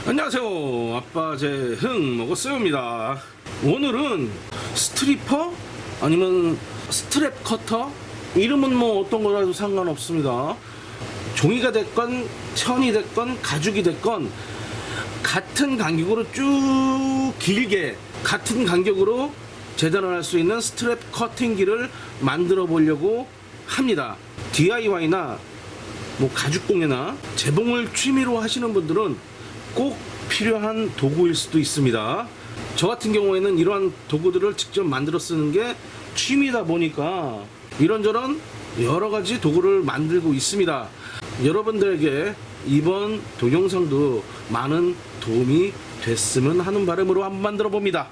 안녕하세요. 아빠 제흥 먹었어요입니다. 오늘은 스트리퍼 아니면 스트랩 커터, 이름은 뭐 어떤 거라도 상관없습니다. 종이가 됐건 천이 됐건 가죽이 됐건 같은 간격으로 쭉 길게 같은 간격으로 재단을 할 수 있는 스트랩 커팅기를 만들어 보려고 합니다. DIY나 뭐 가죽공예나 재봉을 취미로 하시는 분들은 꼭 필요한 도구일 수도 있습니다. 저 같은 경우에는 이러한 도구들을 직접 만들어 쓰는 게 취미다 보니까 이런저런 여러 가지 도구를 만들고 있습니다. 여러분들에게 이번 동영상도 많은 도움이 됐으면 하는 바람으로 한번 만들어 봅니다.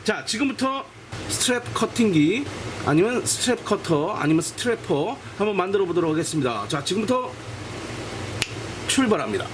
자, 지금부터 스트랩 커팅기 아니면 스트랩 커터 아니면 스트래퍼 한번 만들어 보도록 하겠습니다. 자, 지금부터 출발합니다.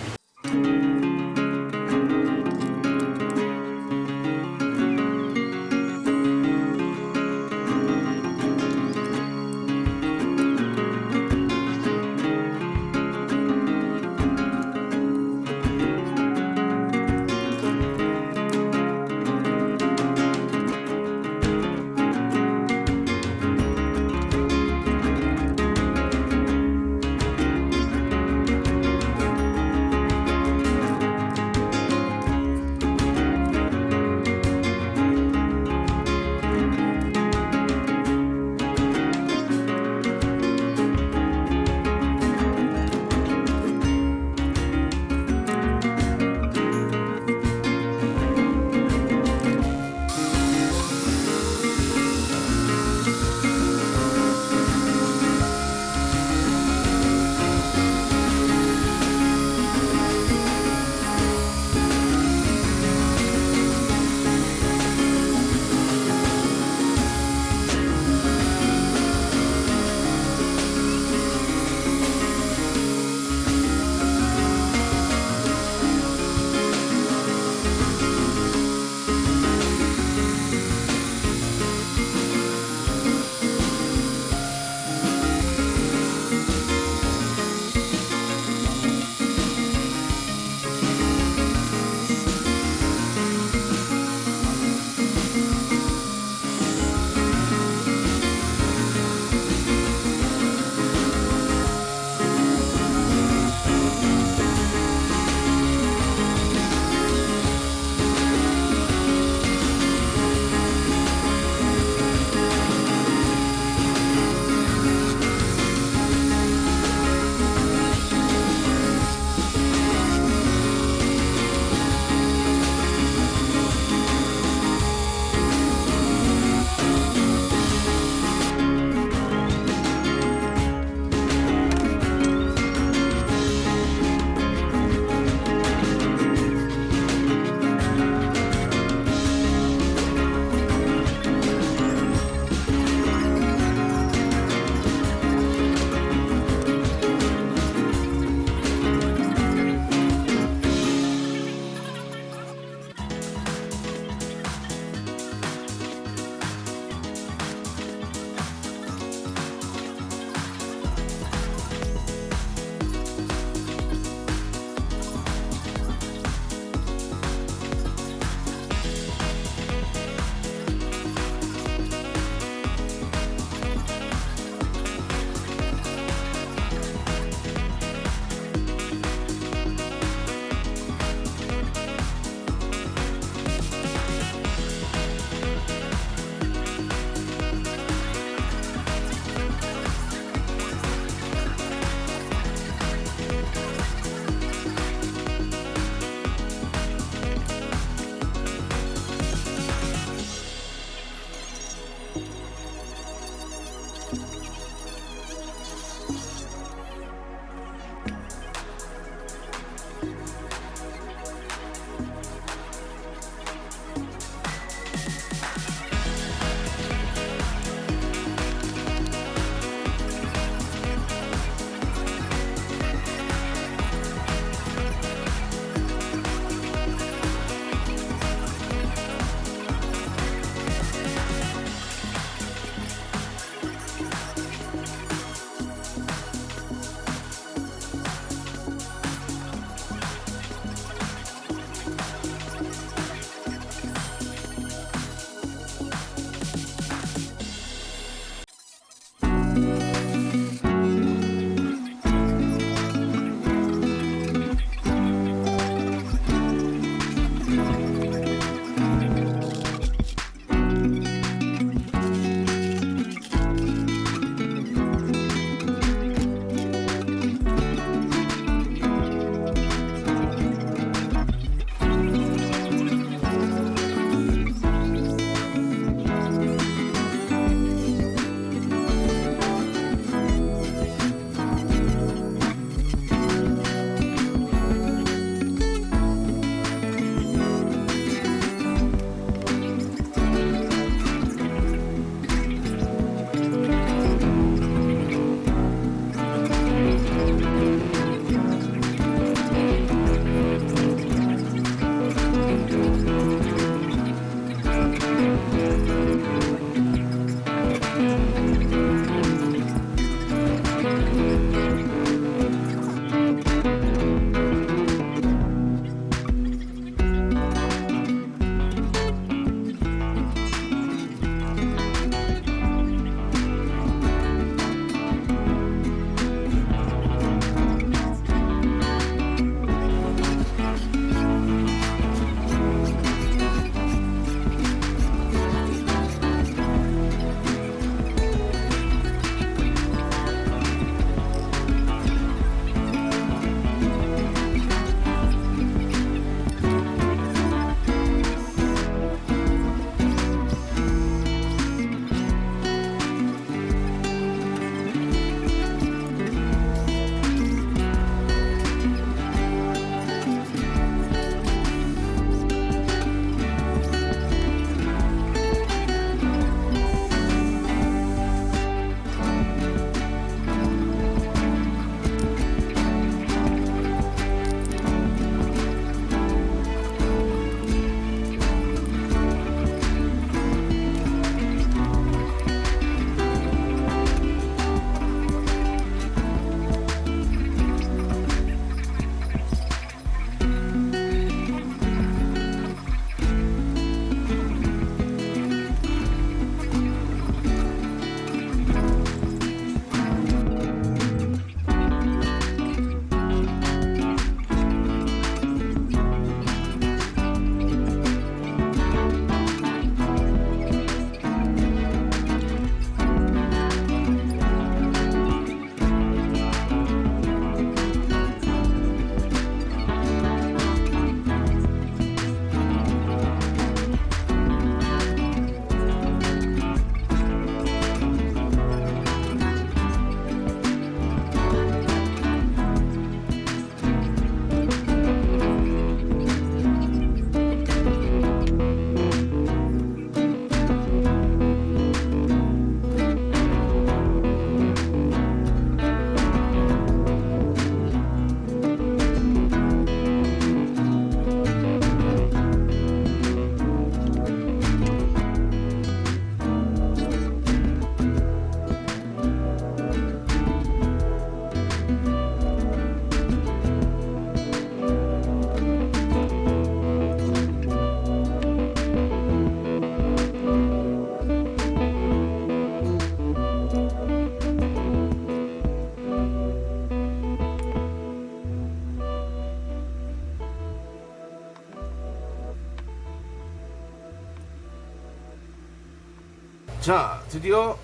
자, 드디어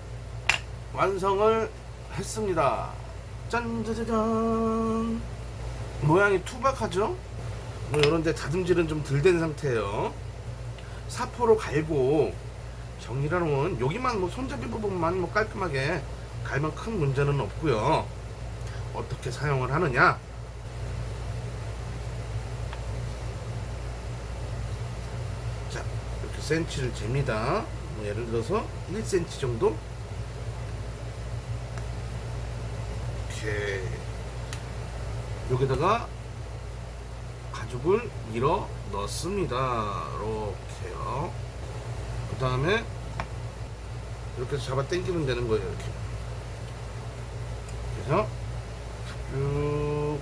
완성을 했습니다. 짠짜자잔. 모양이 투박하죠? 뭐 이런데 다듬질은 좀 덜 된 상태예요. 사포로 갈고 정리를 하면 여기만 뭐 손잡이 부분만 뭐 깔끔하게 갈면 큰 문제는 없고요. 어떻게 사용을 하느냐? 자, 이렇게 센치를 잽니다. 뭐 예를 들어서 1cm 정도. 이렇게 여기다가 가죽을 밀어 넣습니다. 이렇게요. 그 다음에 이렇게 해서 잡아 당기면 되는 거예요. 이렇게. 그래서 쭉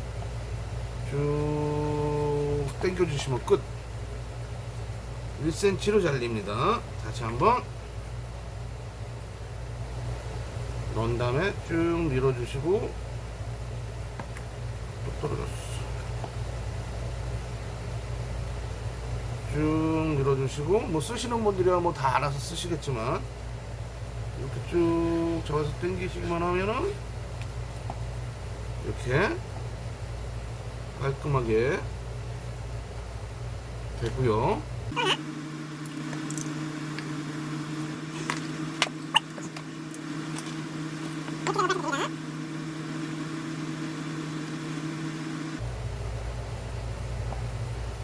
당겨 주시면 끝. 1cm로 잘립니다. 다시 한번 넣은 다음에 쭉 밀어 주시고 또 떨어졌어. 쭉 밀어주시고 뭐 쓰시는 분들이야 뭐 다 알아서 쓰시겠지만 이렇게 쭉 잡아서 당기시기만 하면은 이렇게 깔끔하게 되고요.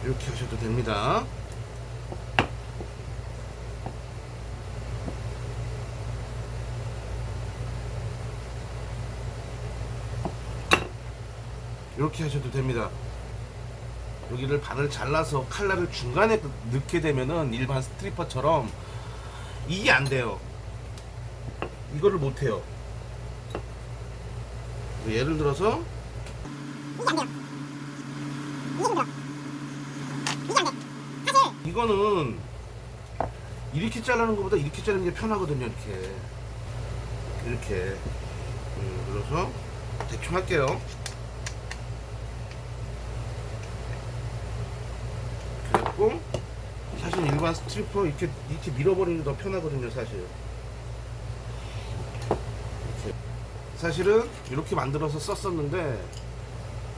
이렇게 하셔도 됩니다. 이렇게 하셔도 됩니다. 여기를 반을 잘라서 칼날을 중간에 넣게 되면은 일반 스트리퍼처럼 이게 안 돼요. 이거를 못 해요. 예를 들어서 이거는 이렇게 자르는 것보다 이렇게 자르는 게 편하거든요. 이렇게 그래서 대충 할게요. 그래갖고 사실 일반 스트리퍼 이렇게 밀어버리는 게 더 편하거든요. 사실은 이렇게 만들어서 썼었는데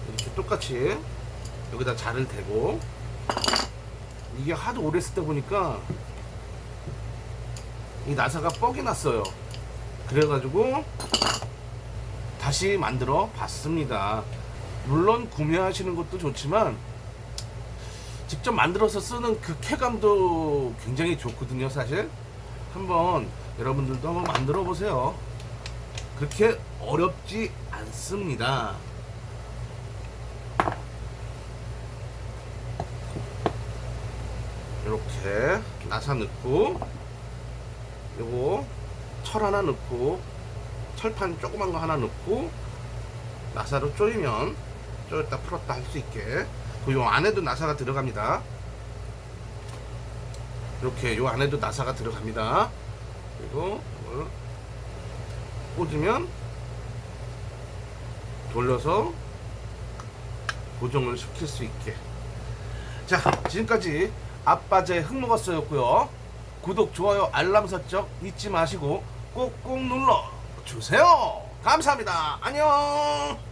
이렇게 똑같이 여기다 자를 대고 이게 하도 오래 쓰다 보니까 이 나사가 뻑이 났어요. 그래가지고 다시 만들어 봤습니다. 물론 구매하시는 것도 좋지만 직접 만들어서 쓰는 그 쾌감도 굉장히 좋거든요. 사실 한번 여러분들도 한번 만들어 보세요. 그렇게 어렵지 않습니다. 이렇게 나사 넣고 요거 철 하나 넣고 철판 조그만 거 하나 넣고 나사로 조이면 조였다 풀었다 할 수 있게. 요 안에도 나사가 들어갑니다. 이렇게 요 안에도 나사가 들어갑니다. 그리고 이걸 꽂으면 돌려서 고정을 시킬 수 있게. 자, 지금까지 아빠제 흙먹었어였고요. 구독, 좋아요, 알람 설정 잊지 마시고 꼭꼭 눌러 주세요. 감사합니다. 안녕.